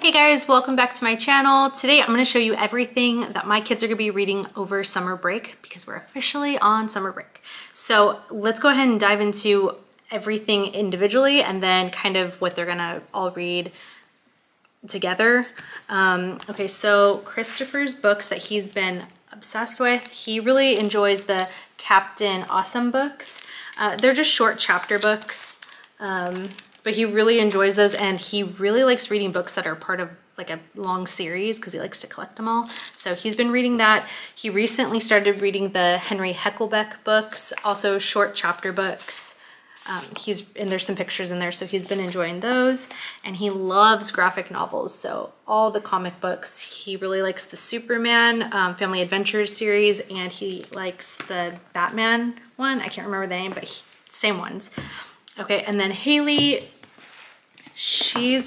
Hey guys, welcome back to my channel. Today I'm going to show you everything that my kids are going to be reading over summer break because we're officially on summer break. So let's go ahead and dive into everything individually and then kind of what they're going to all read together. Okay, so Christopher's books that he's been obsessed with, he really enjoys the Captain Awesome books. They're just short chapter books. But he really enjoys those, and he really likes reading books that are part of like a long series because he likes to collect them all. So he's been reading that. He recently started reading the Henry Heckelbeck books, also short chapter books. And there's some pictures in there, so he's been enjoying those. And he loves graphic novels, so all the comic books. He really likes the Superman Family Adventures series, and he likes the Batman one. I can't remember the name, but same ones. Okay, and then Haley, she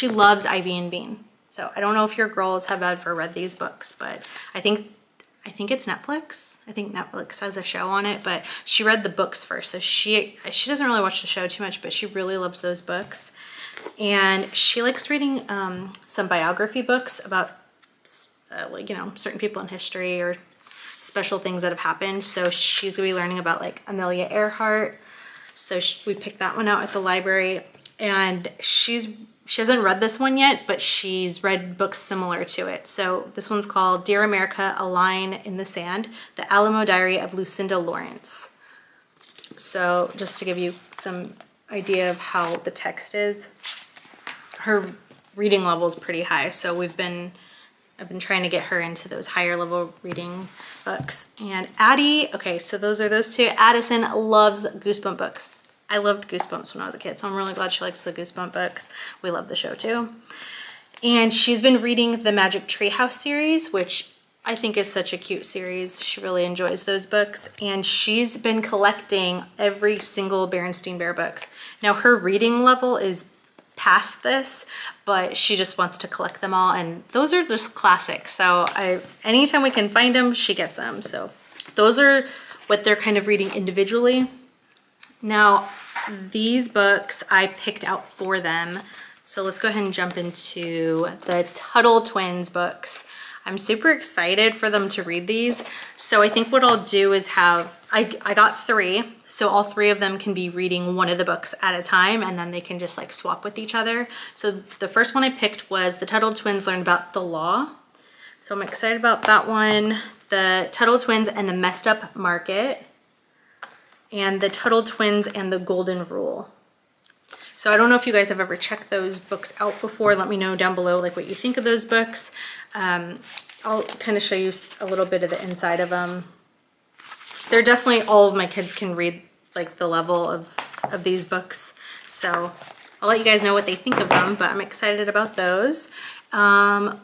loves Ivy and Bean. So I don't know if your girls have ever read these books, but I think it's Netflix. I think Netflix has a show on it, but she read the books first. So she doesn't really watch the show too much, but she really loves those books. And she likes reading some biography books about like, you know, certain people in history or special things that have happened. So she's gonna be learning about like Amelia Earhart. So we picked that one out at the library, and she hasn't read this one yet, but she's read books similar to it. So this one's called Dear America, A Line in the Sand, The Alamo Diary of Lucinda Lawrence. So just to give you some idea of how the text is, her reading level is pretty high. So I've been trying to get her into those higher level reading books. And Addie, okay, so those are those two. Addison loves Goosebump books. I loved Goosebumps when I was a kid, so I'm really glad she likes the Goosebump books. We love the show too. And she's been reading the Magic Treehouse series, which I think is such a cute series. She really enjoys those books. And she's been collecting every single Berenstain Bear books. Now her reading level is past this, but she just wants to collect them all, and those are just classics. So anytime we can find them, she gets them. So those are what they're kind of reading individually. Now these books I picked out for them, so let's go ahead and jump into the Tuttle Twins books. I'm super excited for them to read these. So I think what I'll do is I got 3, so all 3 of them can be reading one of the books at a time, and then they can just like swap with each other. So the first one I picked was The Tuttle Twins Learn About the Law. So I'm excited about that one. The Tuttle Twins and the Messed Up Market, and The Tuttle Twins and the Golden Rule. So I don't know if you guys have ever checked those books out before. Let me know down below like what you think of those books. I'll kind of show you a little bit of the inside of them. They're definitely, all of my kids can read like the level of these books. So I'll let you guys know what they think of them, but I'm excited about those. I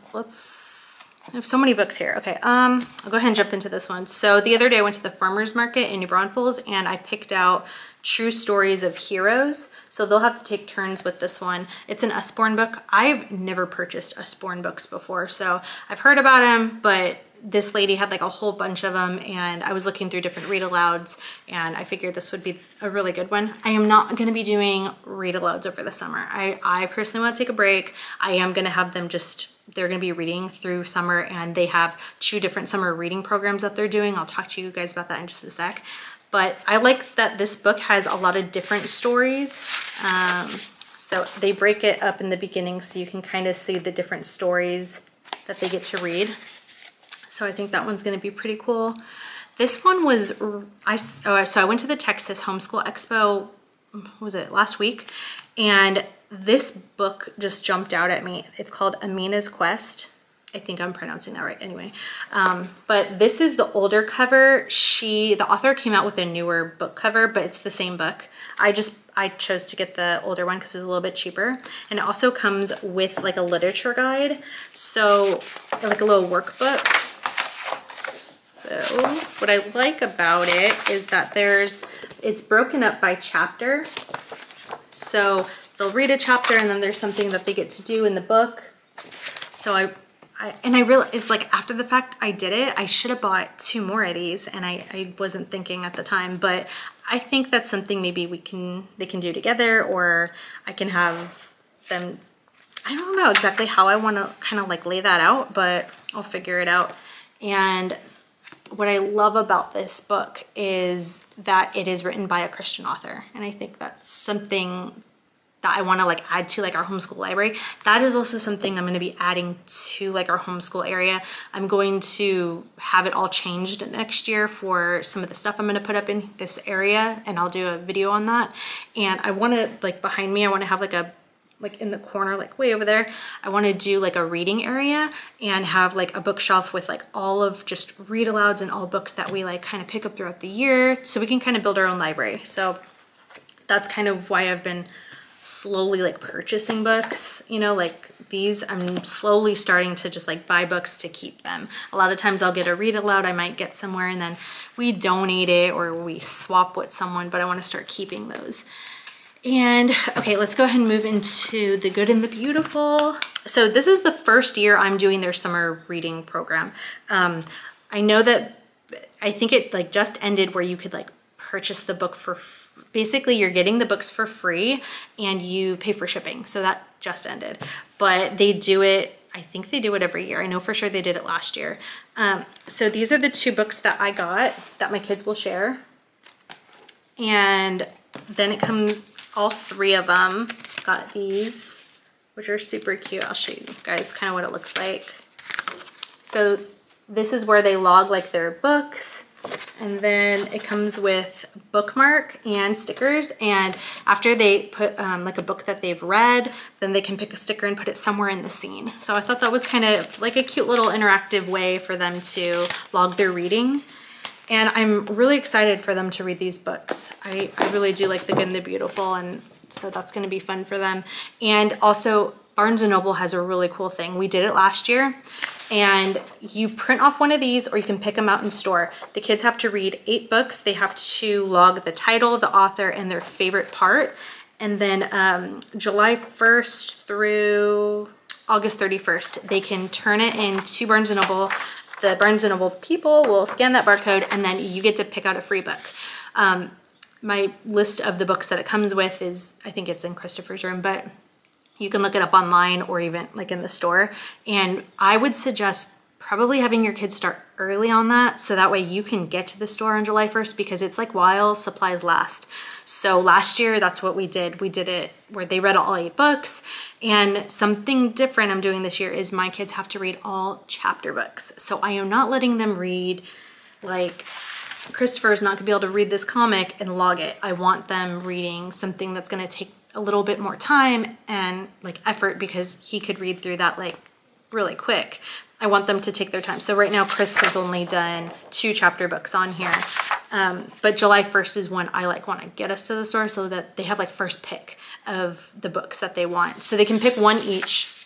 have so many books here. Okay, I'll go ahead and jump into this one. So the other day I went to the farmer's market in New Braunfels, and I picked out True Stories of Heroes. So they'll have to take turns with this one. It's an Usborne book. I've never purchased Usborne books before, so I've heard about them, but this lady had like a whole bunch of them, and I was looking through different read-alouds, and I figured this would be a really good one. I am not gonna be doing read-alouds over the summer. I personally wanna take a break. I am gonna have them they're gonna be reading through summer, and they have 2 different summer reading programs that they're doing. I'll talk to you guys about that in just a sec. But I like that this book has a lot of different stories. So they break it up in the beginning so you can kind of see the different stories that they get to read. So I think that one's gonna be pretty cool. This one was, so I went to the Texas Homeschool Expo, was it last week? And this book just jumped out at me. It's called Amina's Quest. I think I'm pronouncing that right anyway. But this is the older cover. The author came out with a newer book cover, but it's the same book. I chose to get the older one because it was a little bit cheaper. And it also comes with like a literature guide. So like a little workbook. So what I like about it is that it's broken up by chapter. So they'll read a chapter, and then there's something that they get to do in the book. So I realized, like, after the fact I did it, I should have bought 2 more of these, and I wasn't thinking at the time, but I think that's something maybe they can do together, or I can have them I don't know exactly how I want to kind of like lay that out, but I'll figure it out. And what I love about this book is that it is written by a Christian author. And I think that's something that I want to like add to like our homeschool library. That is also something I'm going to be adding to like our homeschool area. I'm going to have it all changed next year for some of the stuff I'm going to put up in this area, and I'll do a video on that. And I want to, like behind me, I want to have like a, like in the corner, like way over there, I want to do like a reading area and have like a bookshelf with like all of just read alouds and all books that we like kind of pick up throughout the year, so we can kind of build our own library. So that's kind of why I've been slowly like purchasing books, you know, like these. I'm slowly starting to just like buy books to keep them. A lot of times I'll get a read aloud I might get somewhere and then we donate it or we swap with someone, but I want to start keeping those. And okay, let's go ahead and move into The Good and the Beautiful. So this is the first year I'm doing their summer reading program. I know that, I think it like just ended where you could like purchase the book for, basically you're getting the books for free and you pay for shipping. So that just ended, but they do it, I think they do it every year. I know for sure they did it last year. So these are the 2 books that I got that my kids will share. And then it comes, all 3 of them got these, which are super cute. I'll show you guys kind of what it looks like. So this is where they log like their books. And then it comes with bookmark and stickers. And after they put like a book that they've read, then they can pick a sticker and put it somewhere in the scene. So I thought that was kind of like a cute little interactive way for them to log their reading. And I'm really excited for them to read these books. I really do like The Good and the Beautiful, and so that's gonna be fun for them. And also Barnes & Noble has a really cool thing. We did it last year, and you print off one of these or you can pick them out in store. The kids have to read 8 books. They have to log the title, the author, and their favorite part. And then July 1st through August 31st, they can turn it into Barnes & Noble. The Barnes & Noble people will scan that barcode and then you get to pick out a free book. My list of the books that it comes with is, I think it's in Christopher's room, but you can look it up online or even like in the store. And I would suggest probably having your kids start early on that, so that way you can get to the store on July 1st, because it's like while supplies last. So last year, that's what we did. We did it where they read all 8 books. And something different I'm doing this year is my kids have to read all chapter books. So I am not letting them read, like Christopher's not gonna be able to read this comic and log it. I want them reading something that's gonna take a little bit more time and like effort, because he could read through that like really quick. I want them to take their time. So right now Chris has only done 2 chapter books on here. But July 1st is when I like want to get us to the store so that they have like first pick of the books that they want. So they can pick 1 each.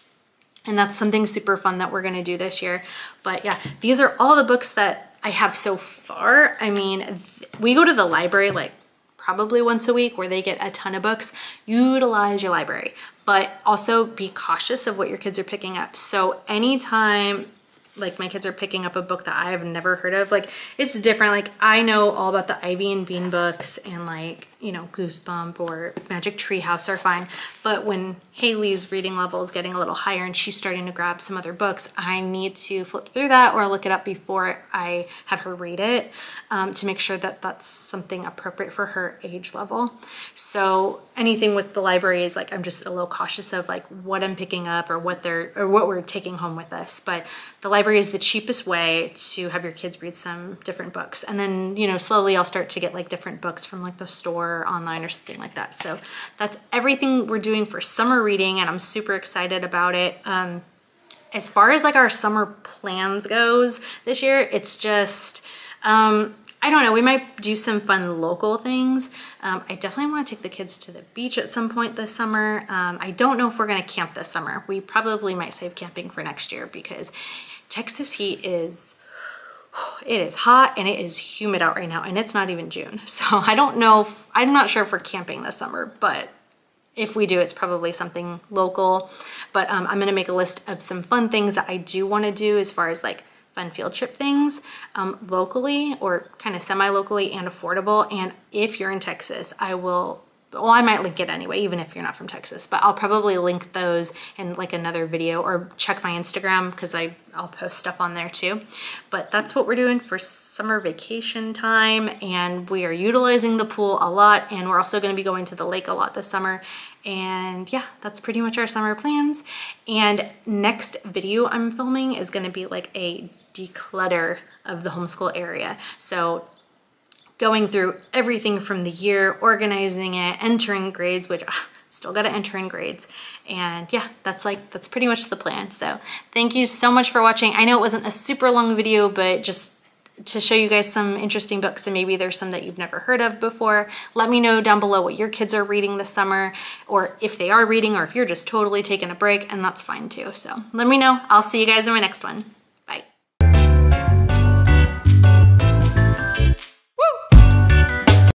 And that's something super fun that we're gonna do this year. But yeah, these are all the books that I have so far. I mean, we go to the library like probably once a week where they get a ton of books. Utilize your library, but also be cautious of what your kids are picking up. So anytime like my kids are picking up a book that I have never heard of, like it's different. Like I know all about the Ivy and Bean books, and like, you know, Goosebump or Magic Tree House are fine. But when Haley's reading level is getting a little higher and she's starting to grab some other books, I need to flip through that or look it up before I have her read it, to make sure that that's something appropriate for her age level. So anything with the library is like, I'm just a little cautious of like what I'm picking up or what we're taking home with us. But the library is the cheapest way to have your kids read some different books. And then, you know, slowly I'll start to get like different books from like the store or online or something like that. So that's everything we're doing for summer reading, and I'm super excited about it. As far as like our summer plans goes this year, it's just, I don't know, we might do some fun local things. I definitely want to take the kids to the beach at some point this summer. I don't know if we're going to camp this summer. We probably might save camping for next year, because Texas heat is, it is hot and it is humid out right now, and it's not even June. So I don't know, I'm not sure if we're camping this summer, but if we do, it's probably something local. But I'm gonna make a list of some fun things that I do wanna do as far as like fun field trip things, locally or kind of semi-locally and affordable. And if you're in Texas, I will well, I might link it anyway, even if you're not from Texas, but I'll probably link those in like another video, or check my Instagram because I'll post stuff on there too. But that's what we're doing for summer vacation time, and we are utilizing the pool a lot, and we're also going to be going to the lake a lot this summer. And yeah, that's pretty much our summer plans. And next video I'm filming is going to be like a declutter of the homeschool area. So going through everything from the year, organizing it, entering grades, which still got to enter in grades. And yeah, that's pretty much the plan. So thank you so much for watching. I know it wasn't a super long video, but just to show you guys some interesting books, and maybe there's some that you've never heard of before. Let me know down below what your kids are reading this summer, or if they are reading, or if you're just totally taking a break, and that's fine too. So let me know. I'll see you guys in my next one.